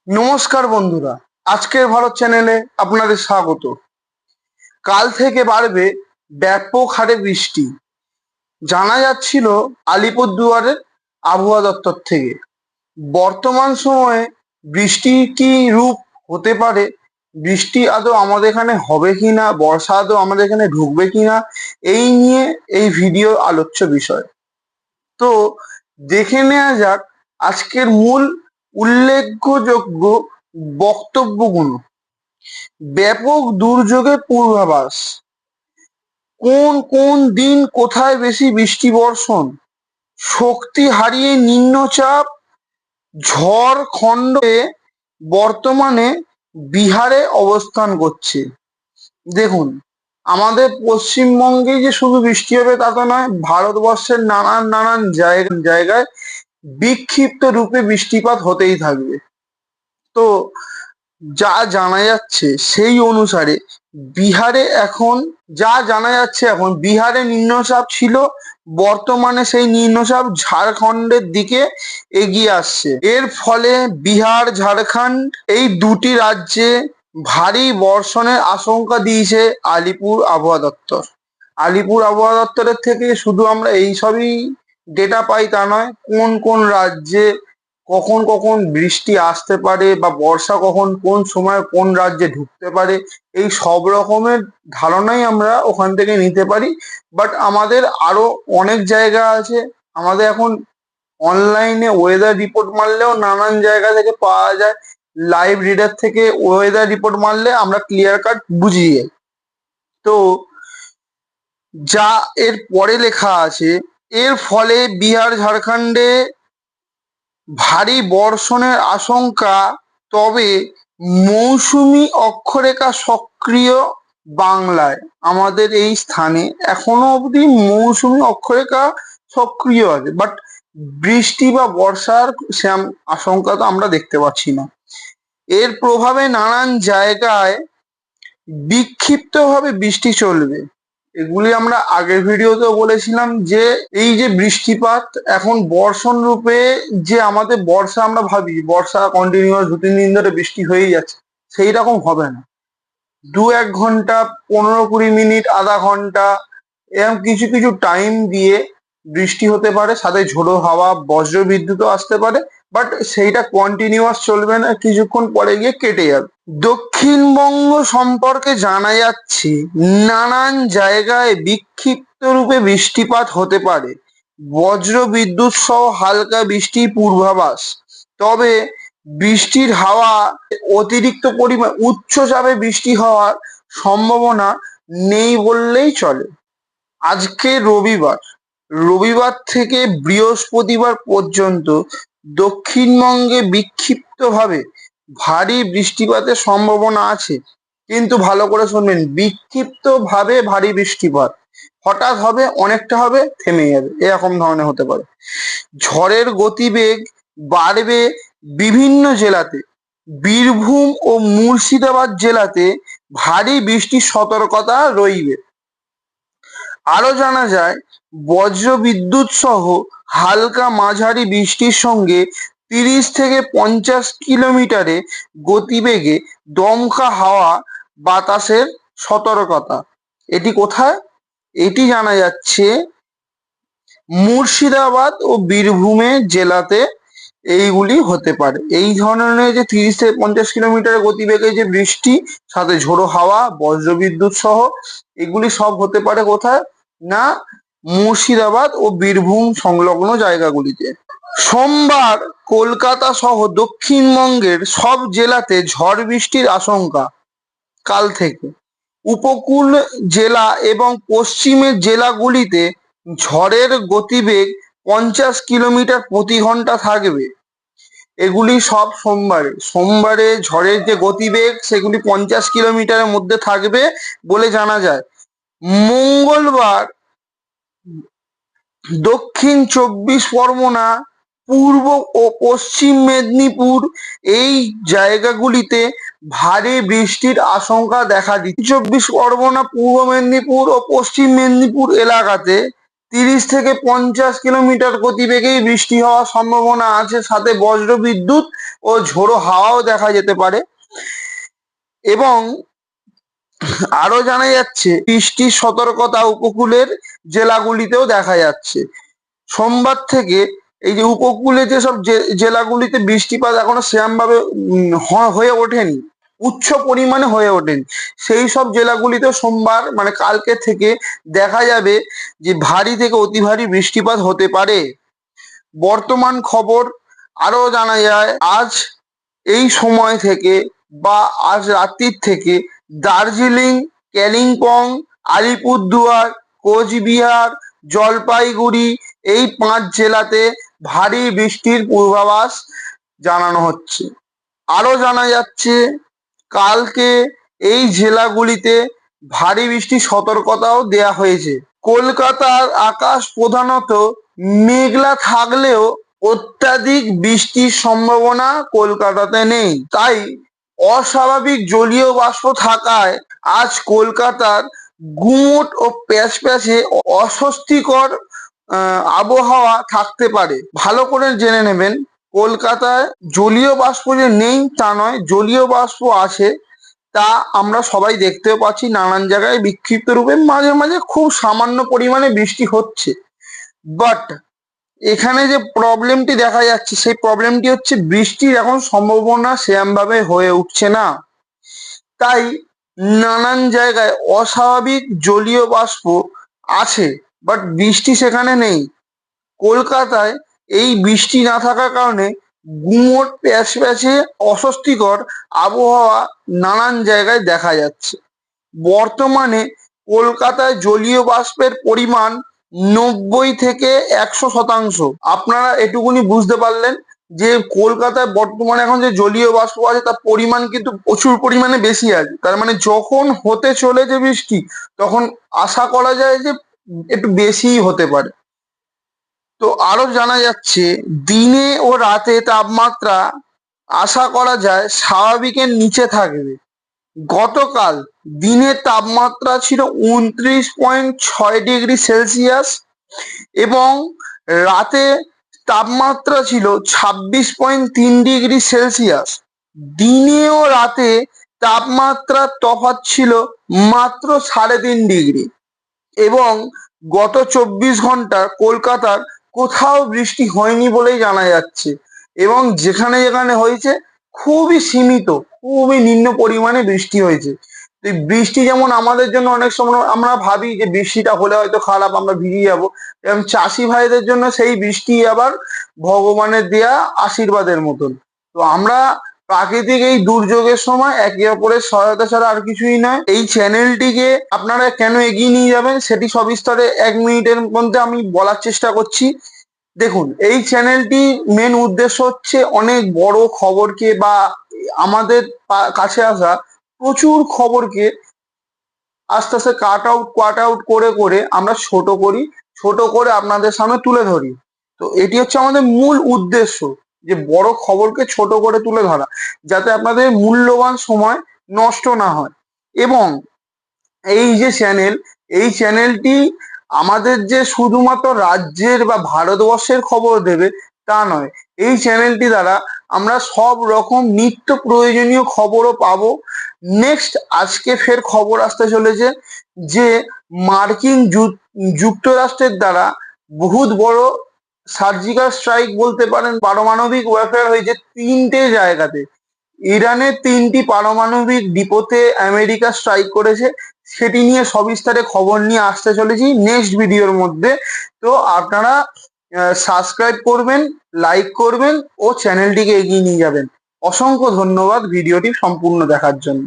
নমস্কার বন্ধুরা, আজকের ভারত চ্যানেলে আপনাদের স্বাগত। কাল থেকে বাড়বে ব্যাপক হারে বৃষ্টি, জানা যাচ্ছিল আলিপুরদুয়ারের আবহাওয়া দপ্তর থেকে। বর্তমান সময়ে বৃষ্টির কি রূপ হতে পারে, বৃষ্টি আদৌ আমাদের এখানে হবে কিনা, বর্ষা আদৌ আমাদের এখানে ঢুকবে কিনা, এই নিয়ে এই ভিডিও আলোচ্য বিষয়। তো দেখে নেওয়া যাক আজকের মূল উল্লেখযোগ্য বক্তব্যগুলো। ব্যাপক দুর্যোগের পূর্বাভাস, কোন কোন দিন কোথায় বেশি বৃষ্টি বর্ষণ, শক্তি হারিয়ে নিম্নচাপ, ঝড় খণ্ডে বর্তমানে বিহারে অবস্থান করছে। দেখুন, আমাদের পশ্চিমবঙ্গে যে শুধু বৃষ্টি হবে তা তো নয়, ভারতবর্ষের নানান নানান জায়গায় বিক্ষিপ্ত রূপে বৃষ্টিপাত হতেই থাকবে। তো যা জানা যাচ্ছে সেই অনুসারে বিহারে নিম্নচাপ ছিল, বর্তমানে সেই নিম্নচাপ ঝাড়খণ্ডের দিকে এগিয়ে আসছে। এর ফলে বিহার, ঝাড়খণ্ড এই দুটি রাজ্যে ভারী বর্ষণের আশঙ্কা দিয়েছে আলিপুর আবহাওয়া দপ্তর। আলিপুর আবহাওয়া দপ্তরের থেকে শুধু আমরা এইসবই ডেটা পাই তা নয়, কোন কোন রাজ্যে কখন কখন বৃষ্টি আসতে পারে বা বর্ষা কখন কোন সময় কোন রাজ্যে ঢুকতে পারে, এই সব রকমের ধারণাই আমরা ওখান থেকে নিতে পারি। বাট আমাদের আরো অনেক জায়গা আছে, আমাদের এখন অনলাইনে ওয়েদার রিপোর্ট মারলেও নানান জায়গা থেকে পাওয়া যায়। লাইভ রিডার থেকে ওয়েদার রিপোর্ট মারলে আমরা ক্লিয়ার কাট বুঝিয়ে যাই। তো যা এর পরে লেখা আছে, এর ফলে বিহার, ঝাড়খণ্ডে ভারী বর্ষণের আশঙ্কা, তবে মৌসুমী অক্ষরেখা সক্রিয় বাংলায়। আমাদের এই স্থানে এখনো অবধি মৌসুমী অক্ষরেখা সক্রিয় আছে, বাট বৃষ্টি বা বর্ষার সেরকম আশঙ্কা তো আমরা দেখতে পাচ্ছি না। এর প্রভাবে নানান জায়গায় বিক্ষিপ্তভাবে বৃষ্টি চলবে। এগুলি আমরা আগের ভিডিওতেও বলেছিলাম যে এই যে বৃষ্টিপাত এখন বর্ষণ রূপে, যে আমাদের বর্ষা আমরা ভাবি বর্ষা কন্টিনিউয়াস 2-3 দিন ধরে বৃষ্টি হয়েই যাচ্ছে, সেই রকম হবে না। 1-2 ঘন্টা, 15-20 মিনিট, আধা ঘন্টা, এরকম কিছু কিছু টাইম দিয়ে বৃষ্টি হতে পারে, সাথে ঝোড়ো হাওয়া, বজ্র বিদ্যুৎও আসতে পারে। বাট সেইটা কন্টিনিউয়াস চলবে না, কিছুক্ষণ পরে গিয়ে কেটে যাবে। দক্ষিণবঙ্গ সম্পর্কে জানা যাচ্ছে নানান জায়গায় বিক্ষিপ্ত রূপে বৃষ্টিপাত হতে পারে, বজ্র বিদ্যুৎ সহ হালকা বৃষ্টির পূর্বাভাস। তবে বৃষ্টির হাওয়া অতিরিক্ত পরিমাণ উচ্চচাপে বৃষ্টি হওয়ার সম্ভাবনা নেই বললেই চলে। আজকে রবিবার থেকে বৃহস্পতিবার পর্যন্ত দক্ষিণবঙ্গে বিক্ষিপ্তভাবে ভারী বৃষ্টিপাতের সম্ভাবনা আছে। কিন্তু ভালো করে শুনবেন, বিক্ষিপ্তভাবে ভারী বৃষ্টিপাত, হঠাৎ হবে, অনেকটা হবে, থেমে যাবে, এরকম ধরনের হতে পারে। ঝড়ের গতিবেগ বাড়বে বিভিন্ন জেলাতে। বীরভূম ও মুর্শিদাবাদ জেলাতে ভারী বৃষ্টির সতর্কতা রইবে। আরো জানা যায়, বজ্র বিদ্যুৎ সহ হালকা মাঝারি বৃষ্টির সঙ্গে 30 থেকে 50 কিলোমিটারে গতিবেগে দমকা হাওয়া বাতাসের সতর্কতা। এটি কোথায়? এটি জানা যাচ্ছে মুর্শিদাবাদ ও বীরভূমের জেলাতে এইগুলি হতে পারে। এই ধরনের যে 30 থেকে 50 কিলোমিটার গতিবেগে যে বৃষ্টি, সাথে ঝোড়ো হাওয়া, বজ্রবিদ্যুৎ সহ, এগুলি সব হতে পারে কোথায় না, মুর্শিদাবাদ ও বীরভূম সংলগ্ন জায়গাগুলিতে। সোমবার কলকাতা সহ দক্ষিণবঙ্গের সব জেলাতে ঝড় বৃষ্টির আশঙ্কা। কাল থেকে উপকূল জেলা এবং পশ্চিমের জেলাগুলিতে ঝড়ের গতিবেগ 50 কিলোমিটার প্রতি ঘন্টা থাকবে। এগুলি সব সোমবারে ঝড়ের যে গতিবেগ সেগুলি 50 কিলোমিটারের মধ্যে থাকবে বলে জানা যায়। মঙ্গলবার দক্ষিণ 24 পরগনা, পূর্ব ও পশ্চিম মেদিনীপুর এই জায়গাগুলিতে ভারী বৃষ্টির আশঙ্কা দেখা দিচ্ছে। 24 পরগনা, পূর্ব মেদিনীপুর ও পশ্চিম মেদিনীপুর এলাকাতে 30 থেকে 50 কিলোমিটার গতিবেগেই বৃষ্টি হওয়ার সম্ভাবনা আছে, সাথে বজ্রবিদ্যুৎ ও ঝোড়ো হাওয়াও দেখা যেতে পারে। এবং আরো জানা যাচ্ছে বৃষ্টির সতর্কতা উপকূলের জেলাগুলিতেও দেখা যাচ্ছে। সোমবার থেকে এই যে উপকূলে যেসব জেলাগুলিতে বৃষ্টিপাত এখনো সেরকমভাবে হয়ে ওঠেনি, উচ্চ পরিমাণে হয়ে ওঠেনি, সেই সব জেলাগুলিতে সোমবার মানে কালকে থেকে দেখা যাবে যে ভারী থেকে অতি ভারী বৃষ্টিপাত হতে পারে। বর্তমান খবর আরো জানা যায়, আজ এই সময় থেকে বা আজ রাত্রির থেকে দার্জিলিং, কালিম্পং, আলিপুরদুয়ার, কোচবিহার, জলপাইগুড়ি এই 5 জেলাতে ভারী বৃষ্টির পূর্বাভাস জানানো হচ্ছে। আরো জানা যাচ্ছে কালকে এই জেলাগুলিতে ভারী বৃষ্টির সতর্কতাও দেয়া হয়েছে। কলকাতার আকাশ প্রধানত মেঘলা থাকলেও অত্যাধিক বৃষ্টির সম্ভাবনা কলকাতাতে নেই। তাই অস্বাভাবিক জলীয় বাষ্প থাকায় আজ কলকাতার গুমোট ও প্যাচপ্যাচে অস্বস্তিকর আবহাওয়া থাকতে পারে। ভালো করে জেনে নেবেন, কলকাতায় জলীয় বাষ্প যে নেই তা নয়, জলীয় বাষ্প আছে, তা আমরা সবাই দেখতেও পাচ্ছি। নানান জায়গায় বিক্ষিপ্ত রূপে মাঝে মাঝে খুব সামান্য পরিমাণে বৃষ্টি হচ্ছে, বাট এখানে যে প্রবলেমটি দেখা যাচ্ছে সেই প্রবলেমটি হচ্ছে বৃষ্টির এখন সম্ভাবনা সেরকমভাবে হয়ে উঠছে না। তাই নানান জায়গায় অস্বাভাবিক জলীয় বাষ্প আছে, বাট বৃষ্টি সেখানে নেই। কলকাতায় এই বৃষ্টি না থাকার কারণে গুমোট প্যাচপ্যাচে অস্বস্তিকর আবহাওয়া নানান জায়গায় দেখা যাচ্ছে। বর্তমানে কলকাতায় জলীয় বাষ্পের পরিমাণ 90 থেকে 100%। আপনারা এটুকুনি বুঝতে পারলেন যে কলকাতায় বর্তমানে এখন যে জলীয় বাষ্প আছে তার পরিমাণ কিন্তু প্রচুর পরিমাণে বেশি আছে। তার মানে যখন হতে চলেছে বৃষ্টি তখন আশা করা যায় যে একটু বেশিই হতে পারে। তো আরো জানা যাচ্ছে দিনে ও রাতে তাপমাত্রা আশা করা যায় স্বাভাবিকের নিচে থাকবে। গতকাল দিনের তাপমাত্রা ছিল 29.6 ডিগ্রি সেলসিয়াস এবং রাতে তাপমাত্রা ছিল 26.3 ডিগ্রি সেলসিয়াস। দিনে ও রাতে তাপমাত্রার তফাৎ ছিল মাত্র 3.5 ডিগ্রি। এবং গত 24 ঘন্টা কলকাতার কোথাও বৃষ্টি হয়নি বলেই জানা যাচ্ছে, এবং যেখানে যেখানে হয়েছে খুবই সীমিত, খুবই নিম্ন পরিমাণে বৃষ্টি হয়েছে। এই বৃষ্টি যেমন আমাদের জন্য অনেক সময় আমরা ভাবি যে বৃষ্টিটা হলে হয়তো খারাপ, আমরা ভিজে যাবো, এবং চাষি ভাইদের জন্য সেই বৃষ্টি আবার ভগবানের দেয়া আশীর্বাদের মতন। তো আমরা প্রাকৃতিক এই দুর্যোগের সময় একে অপরের সহায়তা ছাড়া আর কিছুই নয়। এই চ্যানেলটিকে আপনারা কেন এগিয়ে নিয়ে যাবেন সেটি সবিস্তারে 1 মিনিটের মধ্যে আমি বলার চেষ্টা করছি। দেখুন, এই চ্যানেলটি মেন উদ্দেশ্য হচ্ছে অনেক বড় খবরকে বা আমাদের কাছে আসা প্রচুর খবরকে আস্তে আস্তে কাট আউট করে করে আমরা ছোট করি, ছোট করে আপনাদের সামনে তুলে ধরি। তো এটি হচ্ছে আমাদের মূল উদ্দেশ্য, যে বড় খবরকে ছোট করে তুলে ধরা, যাতে আপনাদের মূল্যবান সময় নষ্ট না হয়। এবং এই যে চ্যানেল, এই চ্যানেলটি আমাদের যে শুধুমাত্র রাজ্যের বা ভারতবর্ষের খবর দেবে তা নয়, এই চ্যানেলটি দ্বারা আমরা সব রকম নিত্য প্রয়োজনীয় খবরও পাবো। নেক্সট আজকে ফের খবর আসতে চলেছে যে মার্কিন যুক্তরাষ্ট্রের দ্বারা বহুত বড় সার্জিক্যাল স্ট্রাইক বলতে পারেন, পারমাণবিক ওয়ারফেয়ার হয়েছে 3টে জায়গাতে। ইরানের 3টি পারমাণবিক ডিপোতে আমেরিকা স্ট্রাইক করেছে। সেটি নিয়ে সবিস্তারে খবর নিয়ে আসতে চলেছি নেক্সট ভিডিওর মধ্যে। তো আপনারা সাবস্ক্রাইব করবেন, লাইক করবেন ও চ্যানেলটিকে এগিয়ে নিয়ে যাবেন। অসংখ্য ধন্যবাদ ভিডিওটি সম্পূর্ণ দেখার জন্য।